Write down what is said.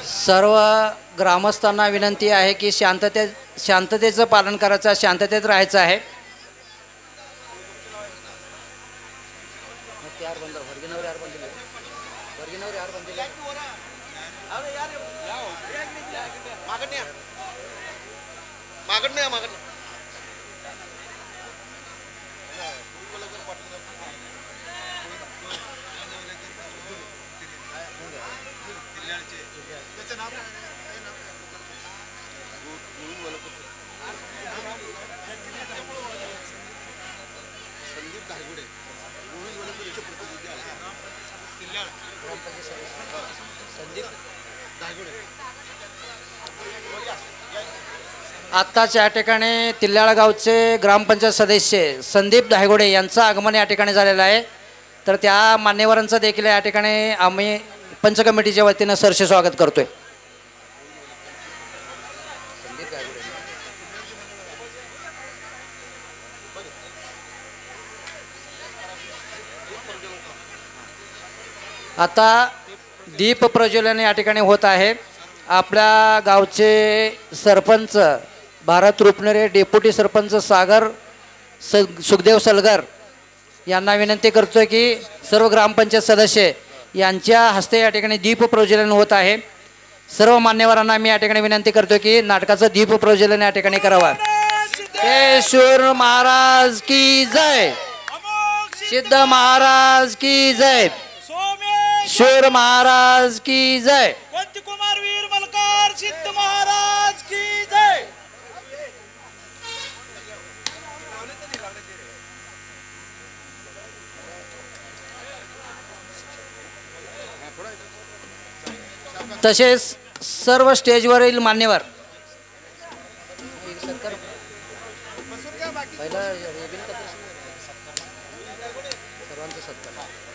सर्व ग्रामस्थांना विनंती आहे की शांततेचं पालन करायचं, शांततेत राहायचं आहे. आत्ताच या ठिकाणी तिल्ल्याळ गावचे ग्रामपंचायत सदस्य संदीप धायगुडे यांचं आगमन या ठिकाणी झालेलं आहे. तर त्या मान्यवरांचं देखील या ठिकाणी आम्ही पंच कमिटीच्या वतीनं सहर्ष स्वागत करतोय. आता दीप प्रज्वलन या ठिकाणी होत आहे. आपल्या गावचे सरपंच भारत रुपनरे, डेप्युटी सरपंच सागर सुखदेव सलगर यांना विनंती करतोय की सर्व ग्रामपंचायत सदस्य यांच्या हस्ते या ठिकाणी दीप प्रज्वलन होत आहे. सर्व मान्यवरांना मी या ठिकाणी विनंती करतोय की नाटकाचं दीप प्रज्वलन या ठिकाणी करावं. सिद्धेश्वर महाराज की जय, सिद्ध महाराज की जय, शूर महाराज की जय, कुमार वीर मलकार सिद्ध महाराज की जय. तसेच सर्व स्टेजवरील मान्यवर सर्वांचा सत्कार